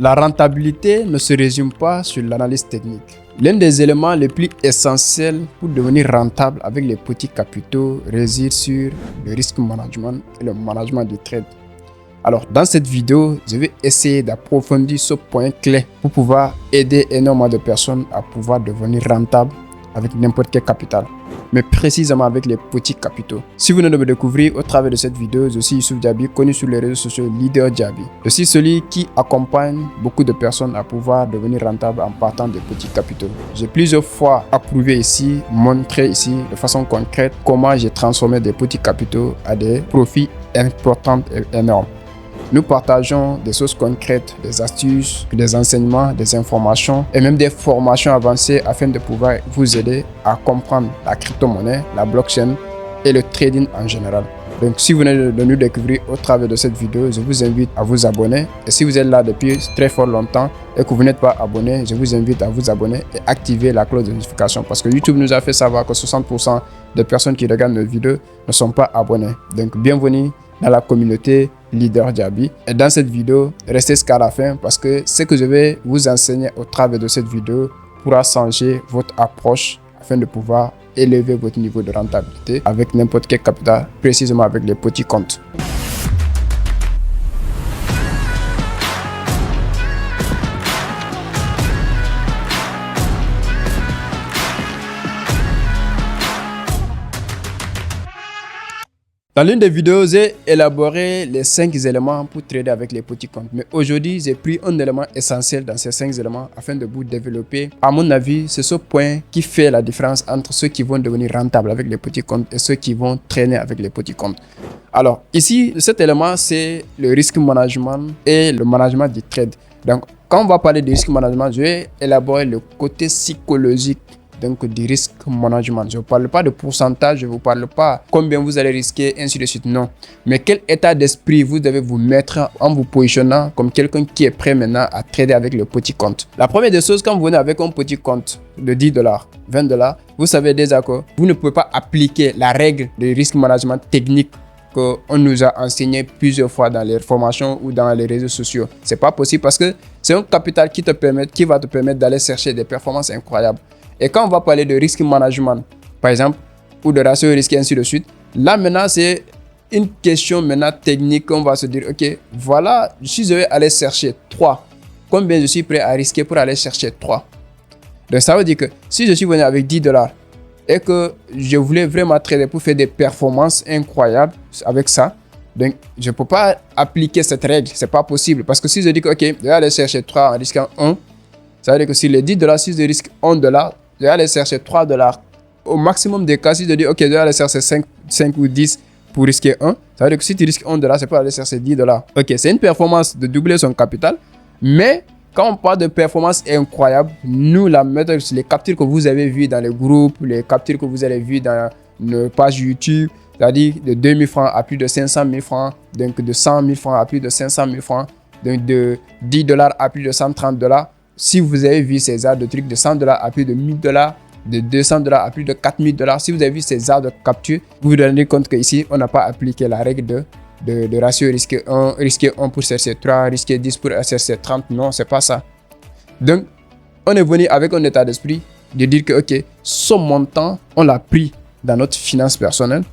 La rentabilité ne se résume pas sur l'analyse technique. L'un des éléments les plus essentiels pour devenir rentable avec les petits capitaux réside sur le risk management et le management du trade. Alors, dans cette vidéo, je vais essayer d'approfondir ce point clé pour pouvoir aider énormément de personnes à pouvoir devenir rentables avec n'importe quel capital, mais précisément avec les petits capitaux. Si vous venez de me découvrir au travers de cette vidéo, je suis Youssouf Diaby, connu sur les réseaux sociaux Leader Diaby. Je suis celui qui accompagne beaucoup de personnes à pouvoir devenir rentables en partant des petits capitaux. J'ai plusieurs fois approuvé ici, montré ici de façon concrète comment j'ai transformé des petits capitaux à des profits importants et énormes. Nous partageons des choses concrètes, des astuces, des enseignements, des informations et même des formations avancées afin de pouvoir vous aider à comprendre la crypto-monnaie, la blockchain et le trading en général. Donc si vous venez de nous découvrir au travers de cette vidéo, je vous invite à vous abonner. Et si vous êtes là depuis très fort longtemps et que vous n'êtes pas abonné, je vous invite à vous abonner et activer la cloche de notification parce que YouTube nous a fait savoir que 60% des personnes qui regardent nos vidéos ne sont pas abonnées. Donc bienvenue dans la communauté Leader Diaby. Et dans cette vidéo, restez jusqu'à la fin parce que ce que je vais vous enseigner au travers de cette vidéo pourra changer votre approche afin de pouvoir élever votre niveau de rentabilité avec n'importe quel capital, précisément avec les petits comptes. Dans l'une des vidéos, j'ai élaboré les 5 éléments pour trader avec les petits comptes. Mais aujourd'hui, j'ai pris un élément essentiel dans ces 5 éléments afin de vous développer. À mon avis, c'est ce point qui fait la différence entre ceux qui vont devenir rentables avec les petits comptes et ceux qui vont traîner avec les petits comptes. Alors, ici, cet élément, c'est le risk management et le management du trade. Donc, quand on va parler de risk management, je vais élaborer le côté psychologique du risque management. Je ne vous parle pas de pourcentage, je ne vous parle pas combien vous allez risquer, ainsi de suite, non. Mais quel état d'esprit vous devez vous mettre en vous positionnant comme quelqu'un qui est prêt maintenant à trader avec le petit compte. La première des choses, quand vous venez avec un petit compte de $10, $20, vous savez déjà que vous ne pouvez pas appliquer la règle de risque management technique qu'on nous a enseigné plusieurs fois dans les formations ou dans les réseaux sociaux. C'est pas possible parce que c'est un capital qui va te permettre d'aller chercher des performances incroyables. Et quand on va parler de risk management, par exemple, ou de ratio risque, ainsi de suite, là maintenant, c'est une question maintenant technique. On va se dire, ok, voilà, si je vais aller chercher 3, combien je suis prêt à risquer pour aller chercher 3? Donc ça veut dire que si je suis venu avec $10 et que je voulais vraiment trader pour faire des performances incroyables avec ça, donc je ne peux pas appliquer cette règle, c'est pas possible. Parce que si je dis que, ok, je vais aller chercher 3 en risquant 1, ça veut dire que si les $10, si je risque $1, je vais aller chercher $3. Au maximum des cas, si je dis, ok, je vais aller chercher 5 ou 10 pour risquer 1, ça veut dire que si tu risques $1, c'est pour aller chercher $10. Ok, c'est une performance de doubler son capital, mais quand on parle de performance incroyable, nous, la méthode, les captures que vous avez vues dans les groupes, les captures que vous avez vues dans nos pages YouTube, c'est-à-dire de 2000 francs à plus de 500 000 francs, donc de 100 000 francs à plus de 500 000 francs, donc de $10 à plus de $130. Si vous avez vu ces arts de trucs de $100 à plus de $1000, de $200 à plus de $4000, si vous avez vu ces arts de capture, vous vous rendez compte qu'ici, on n'a pas appliqué la règle de ratio risque 1 pour chercher 3, risque 10 pour chercher 30. Non, c'est pas ça. Donc, on est venu avec un état d'esprit de dire que, ok, ce montant, on l'a pris dans notre finance personnelle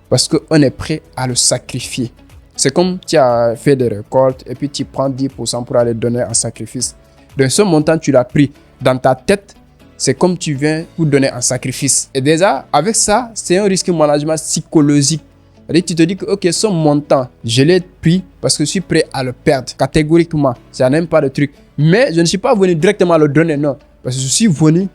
parce qu'on est prêt à le sacrifier. C'est comme tu as fait des récoltes et puis tu prends 10% pour aller donner en sacrifice. Donc ce montant, tu l'as pris dans ta tête, c'est comme tu viens pour donner un sacrifice. Et déjà, avec ça, c'est un risque management psychologique. C'est-à-dire tu te dis que ok, ce montant, je l'ai pris parce que je suis prêt à le perdre catégoriquement. Ça n'aime pas de truc. Mais je ne suis pas venu directement le donner, non. Parce que je suis venu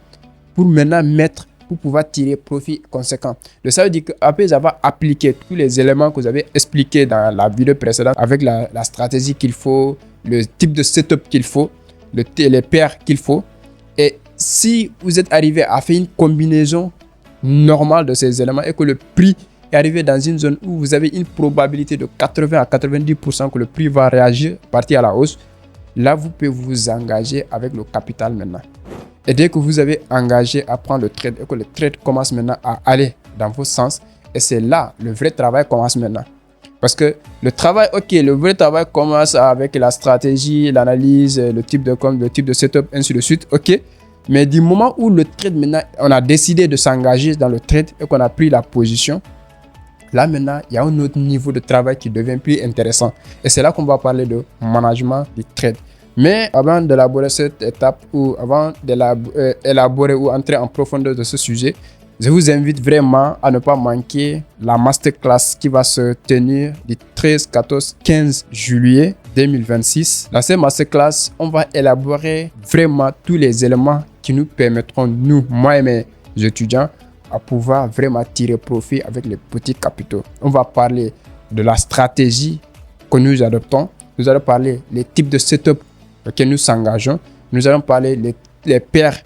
pour maintenant mettre, pour pouvoir tirer profit conséquent. Donc ça veut dire qu'après avoir appliqué tous les éléments que vous avez expliqués dans la vidéo précédente, avec la stratégie qu'il faut, le type de setup qu'il faut, les paires qu'il faut. Et si vous êtes arrivé à faire une combinaison normale de ces éléments et que le prix est arrivé dans une zone où vous avez une probabilité de 80 à 90% que le prix va réagir, partir à la hausse, là vous pouvez vous engager avec le capital maintenant. Et dès que vous avez engagé à prendre le trade et que le trade commence maintenant à aller dans vos sens, et c'est là le vrai travail commence maintenant. Parce que le travail, ok, le vrai travail commence avec la stratégie, l'analyse, le type de com, le type de setup, ainsi de suite, ok. Mais du moment où le trade, maintenant, on a décidé de s'engager dans le trade et qu'on a pris la position, là maintenant, il y a un autre niveau de travail qui devient plus intéressant. Et c'est là qu'on va parler de management du trade. Mais avant d'élaborer cette étape ou avant d'élaborer ou entrer en profondeur de ce sujet, je vous invite vraiment à ne pas manquer la masterclass qui va se tenir du 13, 14, 15 juillet 2026. Dans cette masterclass, on va élaborer vraiment tous les éléments qui nous permettront, nous, moi et mes étudiants, à pouvoir vraiment tirer profit avec les petits capitaux. On va parler de la stratégie que nous adoptons. Nous allons parler des types de setup auxquels nous s'engageons. Nous allons parler les paires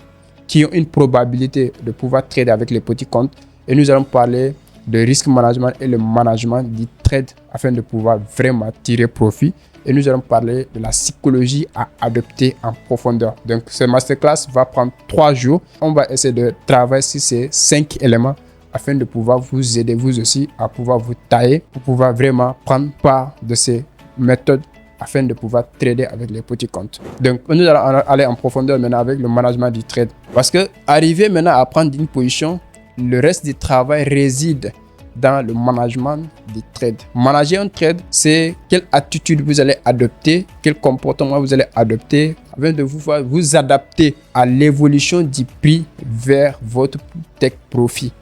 qui ont une probabilité de pouvoir trader avec les petits comptes. Et nous allons parler de risk management et le management du trade afin de pouvoir vraiment tirer profit. Et nous allons parler de la psychologie à adopter en profondeur. Donc, ce masterclass va prendre 3 jours. On va essayer de travailler sur ces 5 éléments afin de pouvoir vous aider, vous aussi, à pouvoir vous tailler pour pouvoir vraiment prendre part de ces méthodes afin de pouvoir trader avec les petits comptes. Donc, nous allons aller en profondeur maintenant avec le management du trade. Parce que arriver maintenant à prendre une position, le reste du travail réside dans le management du trade. Manager un trade, c'est quelle attitude vous allez adopter, quel comportement vous allez adopter afin de vous adapter à l'évolution du prix vers votre take profit.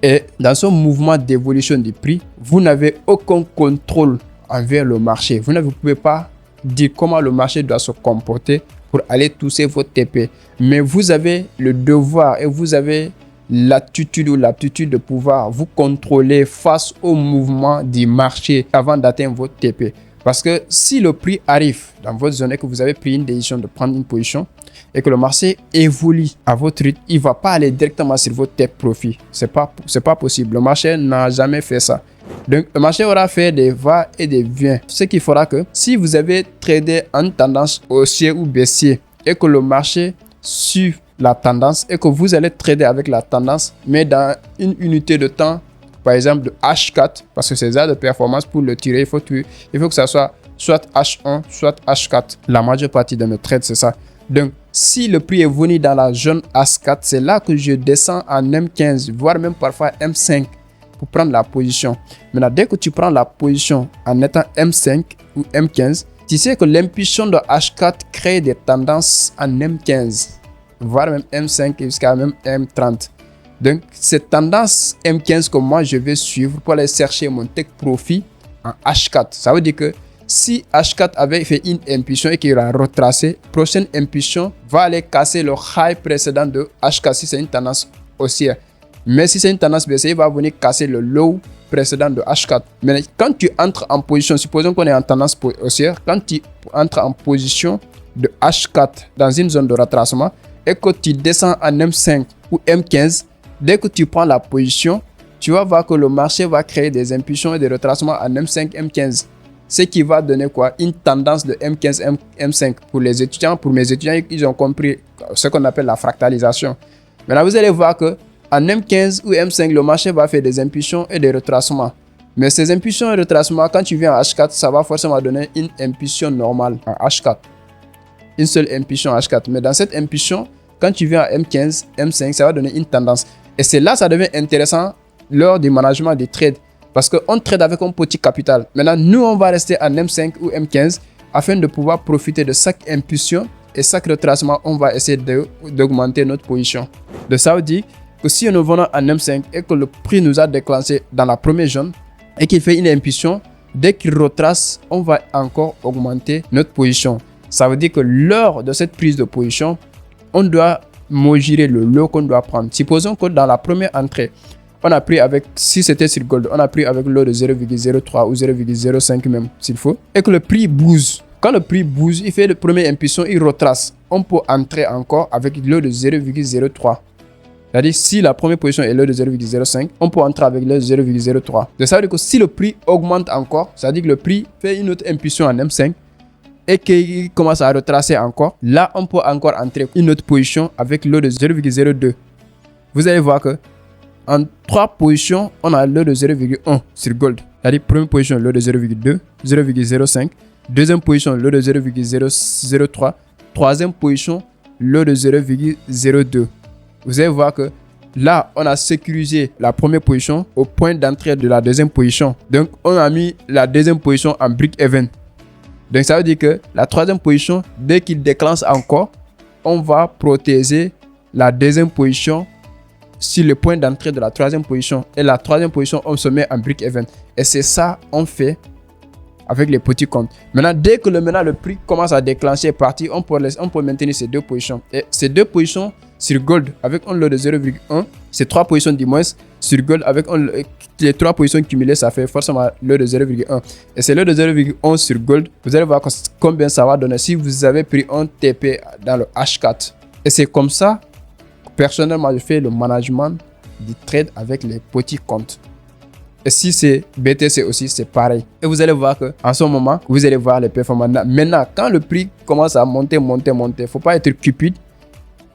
Et dans ce mouvement d'évolution du prix, vous n'avez aucun contrôle envers le marché. Vous ne pouvez pas dire comment le marché doit se comporter pour aller toucher votre TP. Mais vous avez le devoir et vous avez l'attitude ou l'aptitude de pouvoir vous contrôler face au mouvement du marché avant d'atteindre votre TP. Parce que si le prix arrive dans votre zone et que vous avez pris une décision de prendre une position et que le marché évolue à votre rythme, il ne va pas aller directement sur votre take profit. C'est pas possible. Le marché n'a jamais fait ça. Donc, le marché aura fait des va et des vient. Ce qui fera que si vous avez tradé en tendance haussière ou baissière et que le marché suit la tendance et que vous allez trader avec la tendance, mais dans une unité de temps, par exemple de H4, parce que c'est ça de performance, pour le tirer, il faut que ça soit H1, soit H4. La majeure partie de mes trades, c'est ça. Donc, si le prix est venu dans la zone H4, c'est là que je descends en M15, voire même parfois M5 pour prendre la position. Maintenant, dès que tu prends la position en étant M5 ou M15, tu sais que l'impulsion de H4 crée des tendances en M15, voire même M5 jusqu'à même M30. Donc, cette tendance M15 que moi je vais suivre pour aller chercher mon take profit en H4. Ça veut dire que si H4 avait fait une impulsion et qu'il a retracé, prochaine impulsion va aller casser le high précédent de H4 si c'est une tendance haussière. Mais si c'est une tendance baissière, il va venir casser le low précédent de H4. Mais quand tu entres en position, supposons qu'on est en tendance haussière, quand tu entres en position de H4 dans une zone de retracement et que tu descends en M5 ou M15, dès que tu prends la position, tu vas voir que le marché va créer des impulsions et des retracements en M5, M15. Ce qui va donner quoi? Une tendance de M15, M5. Pour les étudiants, pour mes étudiants, ils ont compris ce qu'on appelle la fractalisation. Maintenant, vous allez voir que en M15 ou M5, le marché va faire des impulsions et des retracements. Mais ces impulsions et retracements, quand tu viens en H4, ça va forcément donner une impulsion normale en H4. Une seule impulsion en H4. Mais dans cette impulsion, quand tu viens en M15, M5, ça va donner une tendance. Et c'est là que ça devient intéressant lors du management des trades. Parce qu'on trade avec un petit capital. Maintenant, nous, on va rester en M5 ou M15 afin de pouvoir profiter de chaque impulsion et chaque retracement. On va essayer d'augmenter notre position. De ça veut dire que si nous venons en M5 et que le prix nous a déclenché dans la première zone et qu'il fait une impulsion, dès qu'il retrace, on va encore augmenter notre position. Ça veut dire que lors de cette prise de position, on doit mesurer le lot qu'on doit prendre. Supposons que dans la première entrée, on a pris avec, si c'était sur Gold, on a pris avec le lot de 0,03 ou 0,05 même s'il faut, et que le prix bouge. Quand le prix bouge, il fait le premier impulsion, il retrace. On peut entrer encore avec le lot de 0,03. C'est-à-dire, si la première position est le de 0,05, on peut entrer avec le 0,03. Ça veut dire que si le prix augmente encore, c'est-à-dire que le prix fait une autre impulsion en M5 et qu'il commence à retracer encore, là, on peut encore entrer une autre position avec le de 0,02. Vous allez voir que En 3 positions, on a l'eau de 0,1 sur gold. C'est-à-dire, première position, l'eau de 0,2, 0,05. Deuxième position, l'eau de 0,003. Troisième position, l'eau de 0,02. Vous allez voir que là, on a sécurisé la première position au point d'entrée de la deuxième position. Donc, on a mis la deuxième position en break-even. Donc, ça veut dire que la troisième position, dès qu'il déclenche encore, on va protéger la deuxième position sur le point d'entrée de la troisième position. Et la troisième position, on se met en break-even. Et c'est ça on fait avec les petits comptes. Maintenant, dès que le prix commence à déclencher, partir, on peut maintenir ces 2 positions. Et ces 2 positions sur gold avec un lot de 0,1, ces 3 positions du moins sur gold avec les 3 positions cumulées, ça fait forcément le de 0,1. Et c'est le de 0,1 sur gold. Vous allez voir combien ça va donner si vous avez pris un TP dans le H4. Et c'est comme ça, personnellement, je fais le management du trade avec les petits comptes. Et si c'est BTC aussi, c'est pareil. Et vous allez voir qu'en ce moment, vous allez voir les performances. Maintenant, quand le prix commence à monter, il ne faut pas être cupide.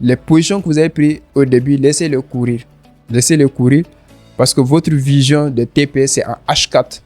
Les positions que vous avez prises au début, laissez-le courir. Laissez-le courir parce que votre vision de TP, c'est en H4.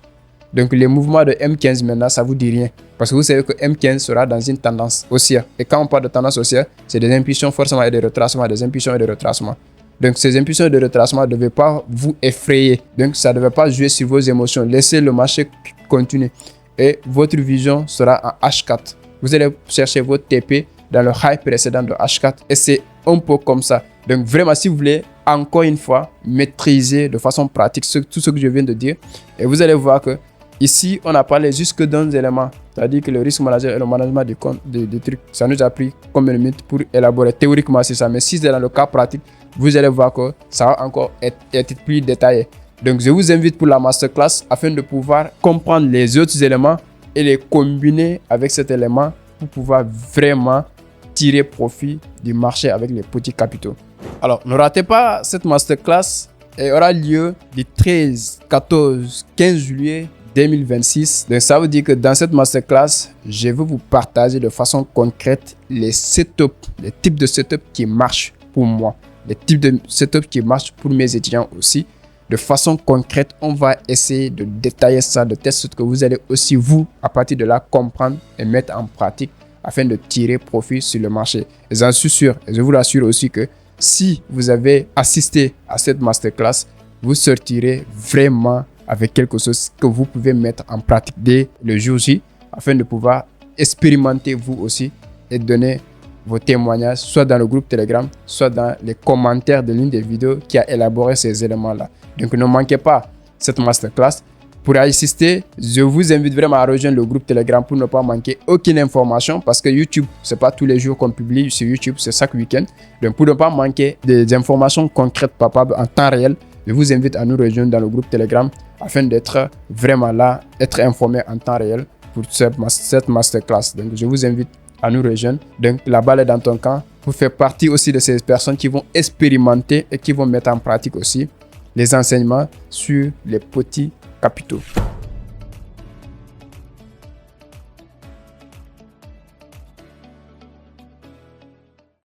Donc, les mouvements de M15 maintenant, ça ne vous dit rien. Parce que vous savez que M15 sera dans une tendance haussière. Et quand on parle de tendance haussière, c'est des impulsions forcément et des retracements, des impulsions et des retracements. Donc, ces impulsions de retracement ne devaient pas vous effrayer. Donc, ça ne devait pas jouer sur vos émotions. Laissez le marché continuer. Et votre vision sera en H4. Vous allez chercher votre TP dans le high précédent de H4. Et c'est un peu comme ça. Donc, vraiment, si vous voulez, encore une fois, maîtriser de façon pratique tout ce que je viens de dire. Et vous allez voir que ici, on a parlé jusque d'un élément. C'est-à-dire que le risk manager et le management du truc, ça nous a pris combien de minutes pour élaborer théoriquement c'est ça. Mais si c'est dans le cas pratique, vous allez voir que ça va encore être plus détaillé. Donc, je vous invite pour la masterclass afin de pouvoir comprendre les autres éléments et les combiner avec cet élément pour pouvoir vraiment tirer profit du marché avec les petits capitaux. Alors, ne ratez pas cette masterclass. Elle aura lieu du 13, 14, 15 juillet 2026. Donc, ça veut dire que dans cette masterclass, je vais vous partager de façon concrète les setups, les types de setups qui marchent pour moi. Les types de setup qui marchent pour mes étudiants aussi. De façon concrète, on va essayer de détailler ça, de telle sorte que vous allez aussi, vous, à partir de là, comprendre et mettre en pratique afin de tirer profit sur le marché. Et j'en suis sûr, et je vous rassure aussi que si vous avez assisté à cette masterclass, vous sortirez vraiment avec quelque chose que vous pouvez mettre en pratique dès le jour J afin de pouvoir expérimenter vous aussi et donner vos témoignages, soit dans le groupe Telegram, soit dans les commentaires de l'une des vidéos qui a élaboré ces éléments-là. Donc, ne manquez pas cette masterclass. Pour assister, je vous invite vraiment à rejoindre le groupe Telegram pour ne pas manquer aucune information parce que YouTube, c'est pas tous les jours qu'on publie sur YouTube, c'est chaque week-end. Donc, pour ne pas manquer des informations concrètes, palpables en temps réel, je vous invite à nous rejoindre dans le groupe Telegram afin d'être vraiment là, être informé en temps réel pour cette masterclass. Donc, je vous invite à nous rejoindre. Donc, la balle est dans ton camp pour faire partie aussi de ces personnes qui vont expérimenter et qui vont mettre en pratique aussi les enseignements sur les petits capitaux.